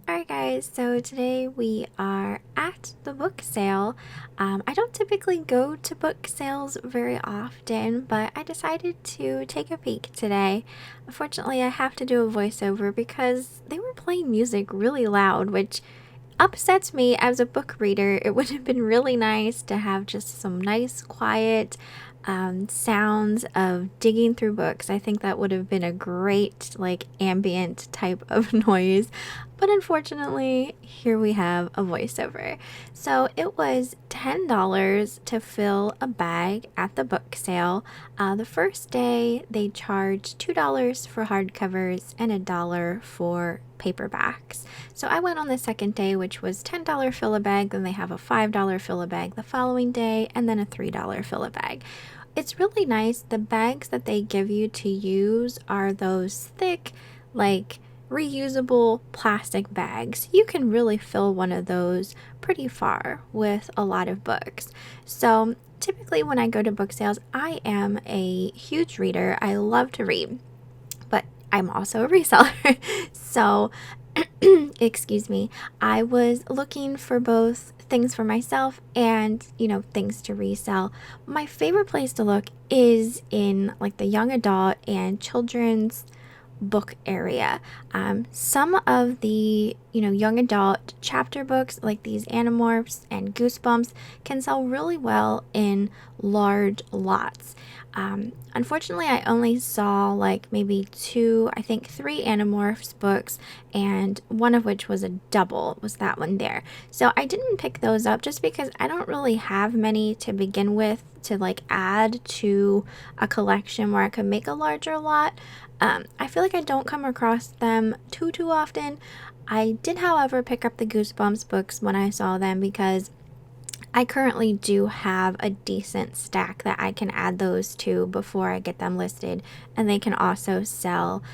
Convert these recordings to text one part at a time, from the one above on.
Alright guys, so today we are at the book sale. I don't typically go to book sales very often, but I decided to take a peek today. Unfortunately, I have to do a voiceover because they were playing music really loud, which upsets me as a book reader. It would have been really nice to have just some nice, quiet sounds of digging through books. I think that would have been a great, like, ambient type of noise. But unfortunately, here we have a voiceover. So it was $10 to fill a bag at the book sale. The first day, they charged $2 for hardcovers and $1 for paperbacks. So I went on the second day, which was $10 fill a bag, then they have a $5 fill a bag the following day, and then a $3 fill a bag. It's really nice. The bags that they give you to use are those thick, like, reusable plastic bags. You can really fill one of those pretty far with a lot of books. So typically when I go to book sales, I am a huge reader. I love to read, but I'm also a reseller. So excuse me, I was looking for both things for myself and, things to resell. My favorite place to look is in like the young adult and children's book area. Some of the, young adult chapter books like these Animorphs and Goosebumps can sell really well in large lots. Unfortunately, I only saw like maybe three Animorphs books, and one of which was a double, was that one there. So I didn't pick those up just because I don't really have many to begin with to like add to a collection where I could make a larger lot. I feel like I don't come across them too often. I did, however, pick up the Goosebumps books when I saw them because I currently do have a decent stack that I can add those to before I get them listed, and they can also sell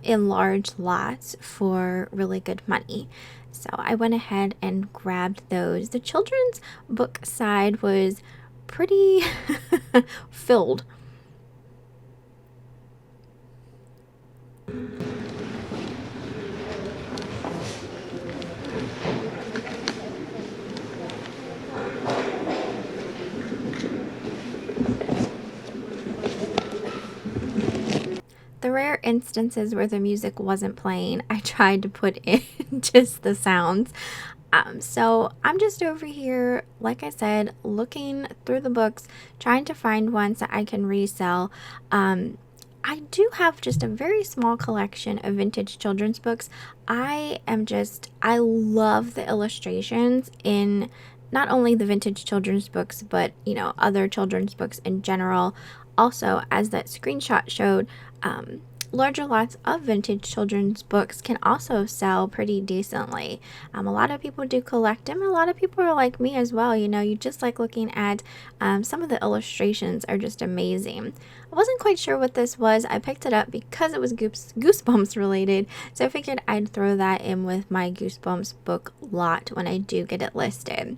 in large lots for really good money. So I went ahead and grabbed those. The children's book side was pretty filled. The rare instances where the music wasn't playing, I tried to put in just the sounds. So I'm just over here, like I said, looking through the books, trying to find ones that I can resell. I do have just a very small collection of vintage children's books. I love the illustrations in not only the vintage children's books, but, other children's books in general. Also, as that screenshot showed, larger lots of vintage children's books can also sell pretty decently. A lot of people do collect them. A lot of people are like me as well. You just like looking at some of the illustrations are just amazing. I wasn't quite sure what this was. I picked it up because it was Goosebumps related, so I figured I'd throw that in with my Goosebumps book lot when I do get it listed.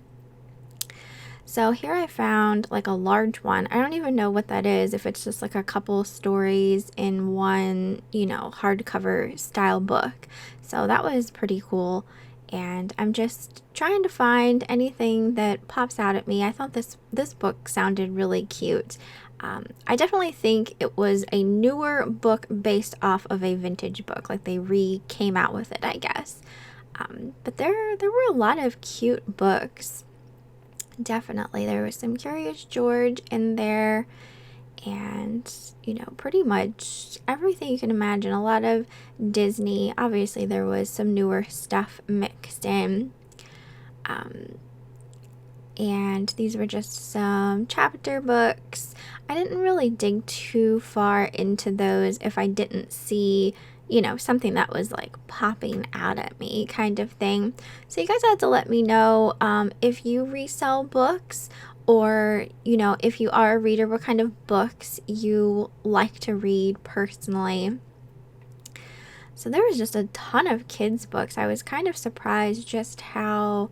So here I found like a large one. I don't even know what that is, if it's just like a couple stories in one, hardcover style book. So that was pretty cool. And I'm just trying to find anything that pops out at me. I thought this book sounded really cute. I definitely think it was a newer book based off of a vintage book, like they came out with it, I guess. But there were a lot of cute books. Definitely. There was some Curious George in there, and, pretty much everything you can imagine. A lot of Disney. Obviously, there was some newer stuff mixed in. And these were just some chapter books. I didn't really dig too far into those if I didn't see something that was like popping out at me kind of thing. So you guys have to let me know if you resell books, or, if you are a reader, what kind of books you like to read personally. So there was just a ton of kids' books. I was kind of surprised just how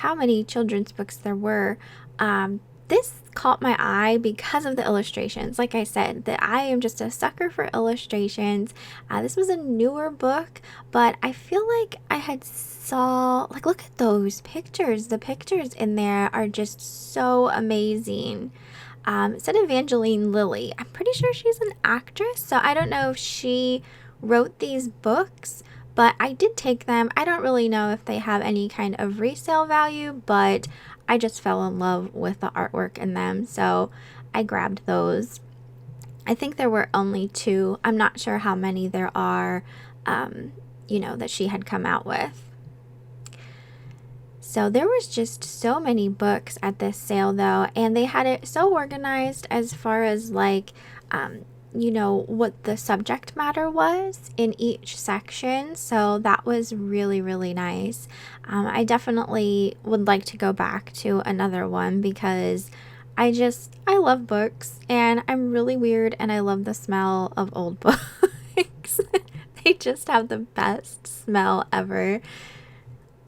many children's books there were. this caught my eye because of the illustrations. Like I said, that I am just a sucker for illustrations. This was a newer book, but I feel like I had saw, like, look at those pictures. The pictures in there are just so amazing. It said Evangeline Lilly. I'm pretty sure she's an actress, so I don't know if she wrote these books, but I did take them. I don't really know if they have any kind of resale value, but I just fell in love with the artwork in them, so I grabbed those. I think there were only 2. I'm not sure how many there are, that she had come out with. So there was just so many books at this sale though, and they had it so organized as far as like, what the subject matter was in each section. So that was really, really nice. I definitely would like to go back to another one because I love books and I'm really weird and I love the smell of old books. They just have the best smell ever.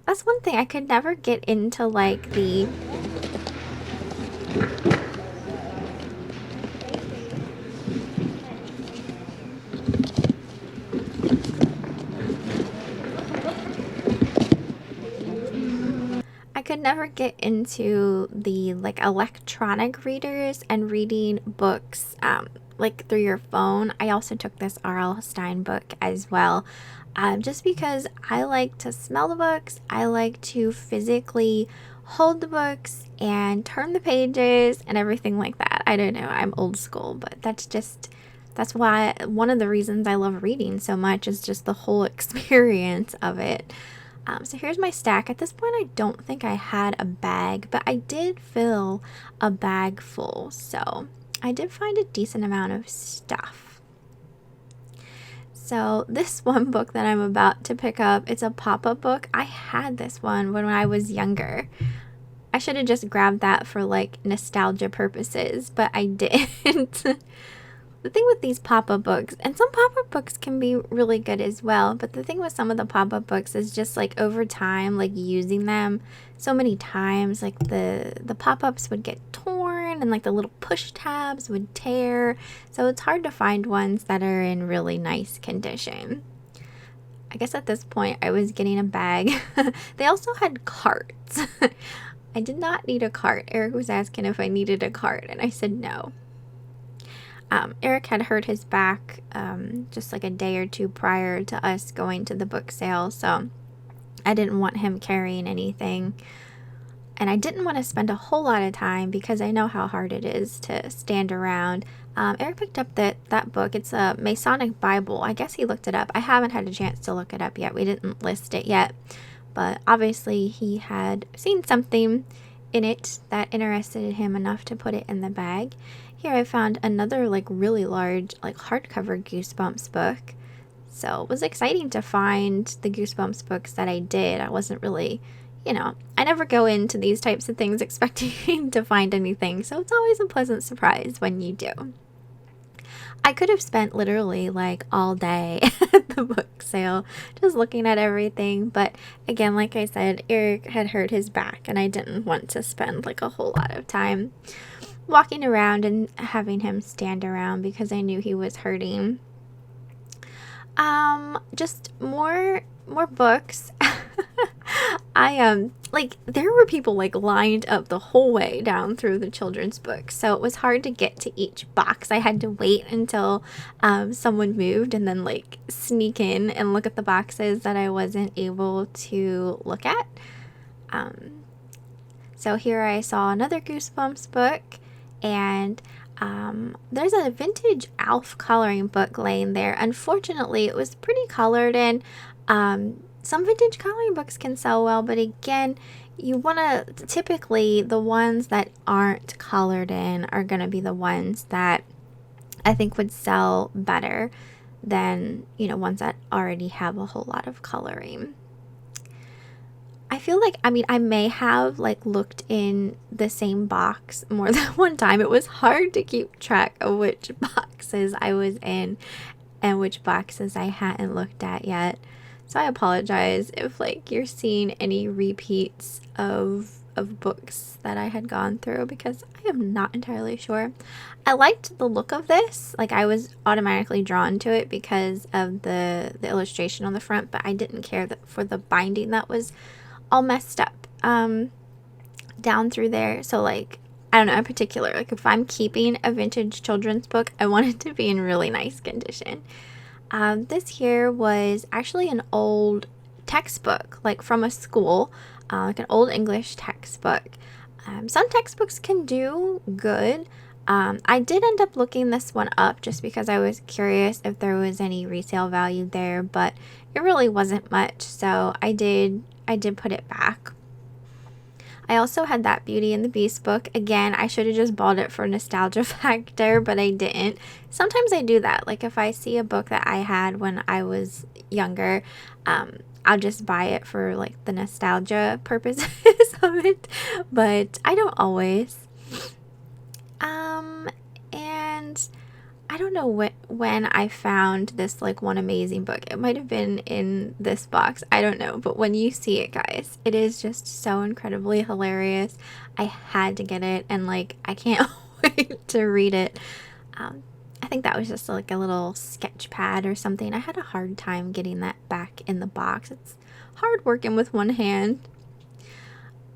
That's one thing I could never get into, like the like electronic readers and reading books like through your phone. I also took this R.L. Stine book as well. Just because I like to smell the books, I like to physically hold the books and turn the pages and everything like that. I don't know, I'm old school, but that's why one of the reasons I love reading so much is just the whole experience of it. So here's my stack. At this point, I don't think I had a bag, but I did fill a bag full, so I did find a decent amount of stuff. So this one book that I'm about to pick up, it's a pop-up book. I had this one when I was younger. I should have just grabbed that for like nostalgia purposes, but I didn't. The thing with these pop-up books, and some pop-up books can be really good as well, but the thing with some of the pop-up books is just like over time, like using them so many times, like the pop-ups would get torn and like the little push tabs would tear, so it's hard to find ones that are in really nice condition. I guess at this point I was getting a bag. They also had carts. I did not need a cart. Eric was asking if I needed a cart and I said no. Eric had hurt his back just like a day or 2 prior to us going to the book sale, so I didn't want him carrying anything. And I didn't want to spend a whole lot of time because I know how hard it is to stand around. Eric picked up that book. It's a Masonic Bible. I guess he looked it up. I haven't had a chance to look it up yet. We didn't list it yet. But obviously he had seen something in it that interested him enough to put it in the bag. Here I found another like really large like hardcover Goosebumps book. So it was exciting to find the Goosebumps books that I did. I wasn't really, I never go into these types of things expecting to find anything. So it's always a pleasant surprise when you do. I could have spent literally like all day at the book sale just looking at everything. But again, like I said, Eric had hurt his back and I didn't want to spend like a whole lot of time walking around and having him stand around because I knew he was hurting. Just more books. There were people like lined up the whole way down through the children's books, so it was hard to get to each box. I had to wait until someone moved and then like sneak in and look at the boxes that I wasn't able to look at. So here I saw another Goosebumps book, and there's a vintage Alf coloring book laying there. Unfortunately, it was pretty colored, and some vintage coloring books can sell well, but again, you want to, typically the ones that aren't colored in are going to be the ones that I think would sell better than, ones that already have a whole lot of coloring. I feel like, I may have like looked in the same box more than one time. It was hard to keep track of which boxes I was in and which boxes I hadn't looked at yet. So I apologize if like you're seeing any repeats of of books that I had gone through because I am not entirely sure. I liked the look of this. Like, I was automatically drawn to it because of the illustration on the front, but I didn't care for the binding that was all messed up down through there. So, like, I don't know, in particular, like, if I'm keeping a vintage children's book, I want it to be in really nice condition. This here was actually an old textbook, like from a school, like an old English textbook. Some textbooks can do good. I did end up looking this one up just because I was curious if there was any resale value there, but it really wasn't much, so I did put it back. I also had that Beauty and the Beast book. Again, I should have just bought it for nostalgia factor, but I didn't. Sometimes I do that. Like, if I see a book that I had when I was younger, I'll just buy it for, like, the nostalgia purposes of it. But I don't always. And I don't know when I found this, like, one amazing book. It might have been in this box. I don't know. But when you see it, guys, it is just so incredibly hilarious. I had to get it, and, like, I can't wait to read it. I think that was just, like, a little sketch pad or something. I had a hard time getting that back in the box. It's hard working with one hand.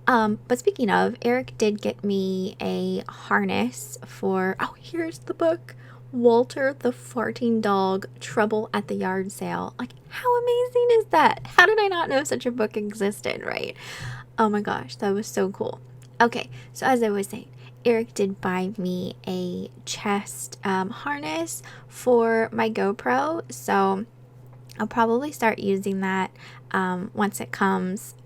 But speaking of, Eric did get me a harness for, oh, here's the book. Walter the Farting Dog, Trouble at the Yard Sale. Like, how amazing is that? How did I not know such a book existed, right? Oh my gosh, that was so cool. Okay, so as I was saying, Eric did buy me a chest harness for my GoPro, so I'll probably start using that once it comes.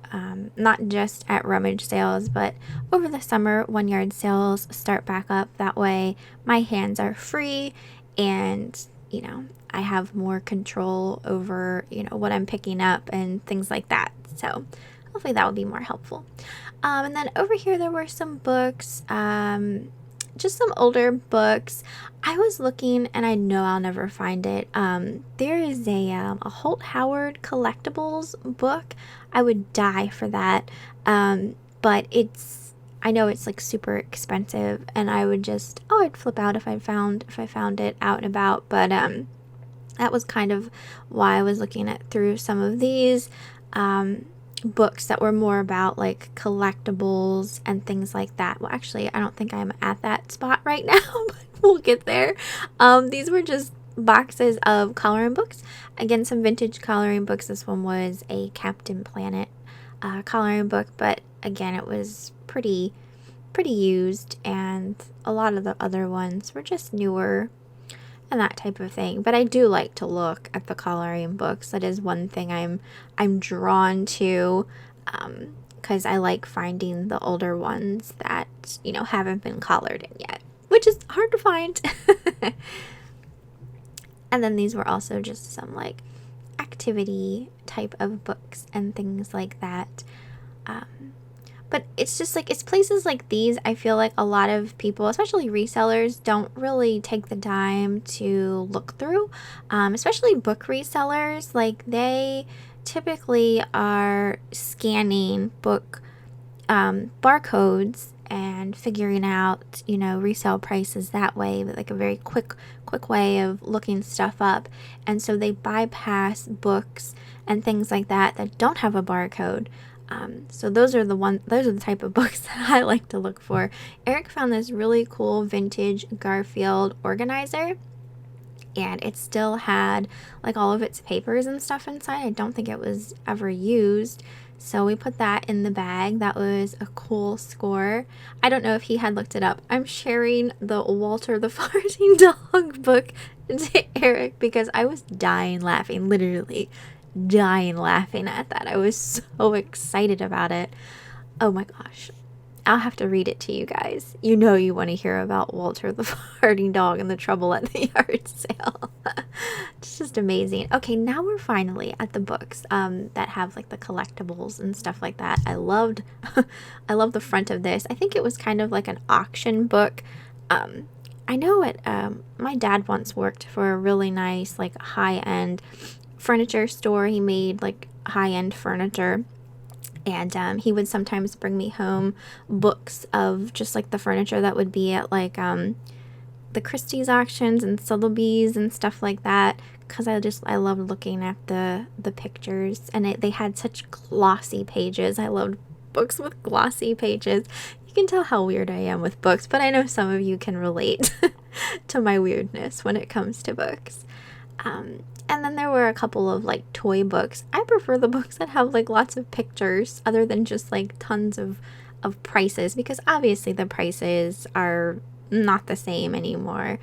Not just at Rummage sales, but over the summer when yard sales start back up. That way my hands are free and, you know, I have more control over, you know, what I'm picking up and things like that. So hopefully that will be more helpful. And then over here there were some books, just some older books. I was looking, and I know I'll never find it. There is a Holt Howard collectibles book. I would die for that. But I know it's like super expensive, and I would just, I'd flip out if I found it out and about. But that was kind of why I was looking through some of these books that were more about like collectibles and things like that. Well, actually, I don't think I'm at that spot right now, but we'll get there. These were just boxes of coloring books. Again, some vintage coloring books. This one was a Captain Planet coloring book, but again, it was pretty used, and a lot of the other ones were just newer and that type of thing. But I do like to look at the coloring books. That is one thing I'm drawn to, because I like finding the older ones that, you know, haven't been colored in yet, which is hard to find. And then these were also just some like activity type of books and things like that. But it's just like, it's places like these, I feel like a lot of people, especially resellers, don't really take the time to look through, especially book resellers. Like, they typically are scanning book barcodes and figuring out, you know, resale prices that way, but like a very quick way of looking stuff up. And so they bypass books and things like that don't have a barcode. So those are the type of books that I like to look for. Eric found this really cool vintage Garfield organizer, and it still had like all of its papers and stuff inside. I don't think it was ever used, so we put that in the bag. That was a cool score. I don't know if he had looked it up. I'm sharing the Walter the Farting Dog book to Eric because I was dying laughing, literally dying laughing at that. I was so excited about it. Oh my gosh. I'll have to read it to you guys. You know you want to hear about Walter the Farting Dog and the trouble at the yard sale. It's just amazing. Okay, now we're finally at the books that have like the collectibles and stuff like that. I loved the front of this. I think it was kind of like an auction book. I know my dad once worked for a really nice like high-end furniture store. He made like high-end furniture, And he would sometimes bring me home books of just like the furniture that would be at like the Christie's auctions and Sotheby's and stuff like that, because I loved looking at the pictures, and they had such glossy pages. I loved books with glossy pages. You can tell how weird I am with books, but I know some of you can relate to my weirdness when it comes to books. And then there were a couple of like toy books. I prefer the books that have like lots of pictures other than just like tons of prices, because obviously the prices are not the same anymore.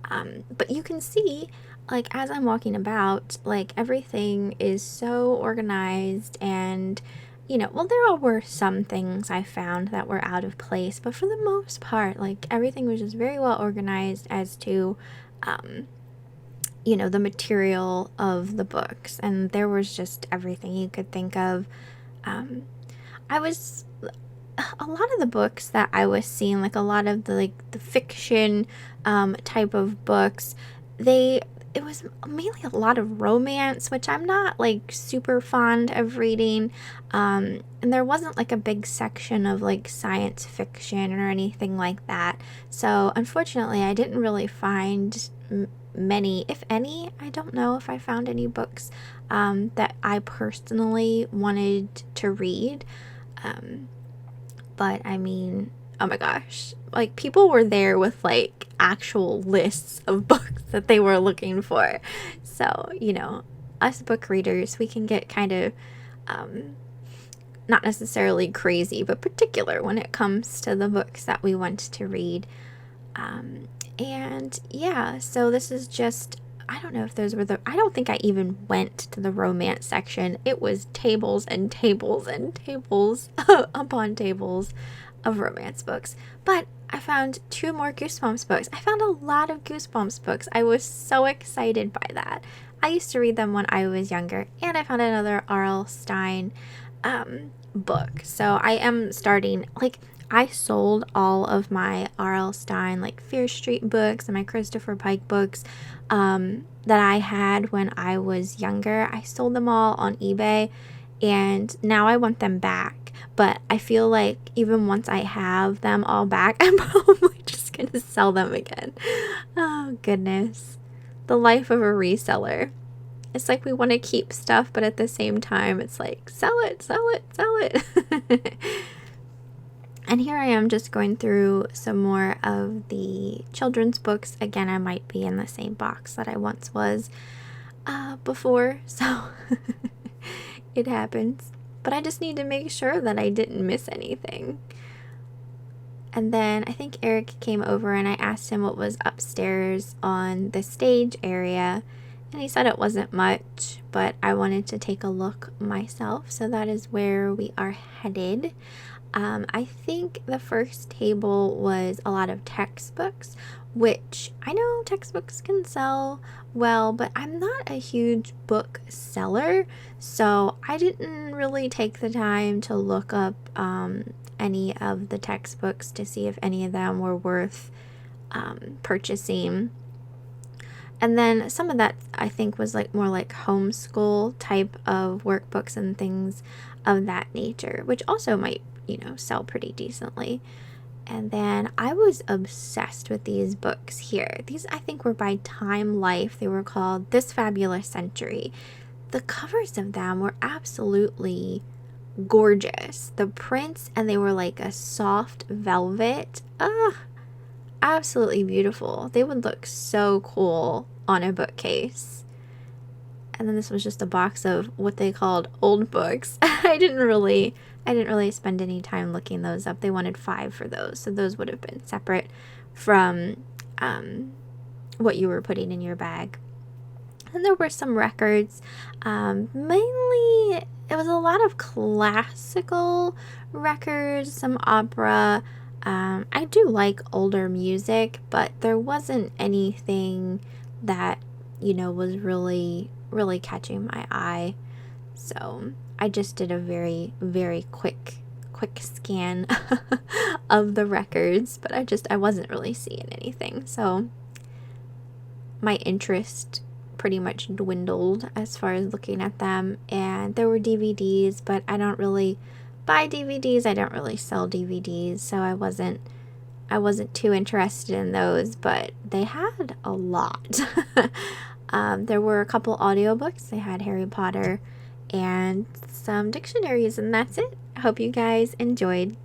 But you can see, like, as I'm walking about, like, everything is so organized, and well, there were some things I found that were out of place, but for the most part, like, everything was just very well organized as to the material of the books, and there was just everything you could think of. A lot of the books that I was seeing, like a lot of the fiction type of books, it was mainly a lot of romance, which I'm not like super fond of reading. And there wasn't like a big section of like science fiction or anything like that. So unfortunately, I didn't really find many, if any. I don't know if I found any books that I personally wanted to read. But I mean, oh my gosh, like people were there with like actual lists of books that they were looking for. So, us book readers, we can get kind of not necessarily crazy, but particular when it comes to the books that we want to read. And yeah, so this is just, I don't know if those were I don't think I even went to the romance section. It was tables and tables and tables upon tables of romance books. But I found 2 more Goosebumps books. I found a lot of Goosebumps books. I was so excited by that. I used to read them when I was younger, and I found another R.L. Stine book. So I am starting, like, I sold all of my R.L. Stine, like Fear Street books and my Christopher Pike books that I had when I was younger. I sold them all on eBay, and now I want them back. But I feel like even once I have them all back, I'm probably just going to sell them again. Oh, goodness. The life of a reseller. It's like we want to keep stuff, but at the same time, it's like, sell it, sell it, sell it. And here I am just going through some more of the children's books. Again, I might be in the same box that I once was before, so it happens. But I just need to make sure that I didn't miss anything. And then I think Eric came over and I asked him what was upstairs on the stage area. And he said it wasn't much, but I wanted to take a look myself. So that is where we are headed. I think the first table was a lot of textbooks, which I know textbooks can sell well, but I'm not a huge book seller, so I didn't really take the time to look up any of the textbooks to see if any of them were worth purchasing. And then some of that I think was like more like homeschool type of workbooks and things of that nature, which also might sell pretty decently. And then I was obsessed with these books here. These I think were by Time Life. They were called This Fabulous Century. The covers of them were absolutely gorgeous. The prints, and they were like a soft velvet. Absolutely beautiful. They would look so cool on a bookcase. And then this was just a box of what they called old books. I didn't really spend any time looking those up. They wanted 5 for those, so those would have been separate from what you were putting in your bag. And there were some records. Mainly, it was a lot of classical records, some opera. I do like older music, but there wasn't anything that was really catching my eye. So I just did a very, very quick scan of the records, but I wasn't really seeing anything. So my interest pretty much dwindled as far as looking at them. And there were DVDs, but I don't really buy DVDs. I don't really sell DVDs, so I wasn't too interested in those, but they had a lot. There were a couple audiobooks. They had Harry Potter and some dictionaries, and that's it. I hope you guys enjoyed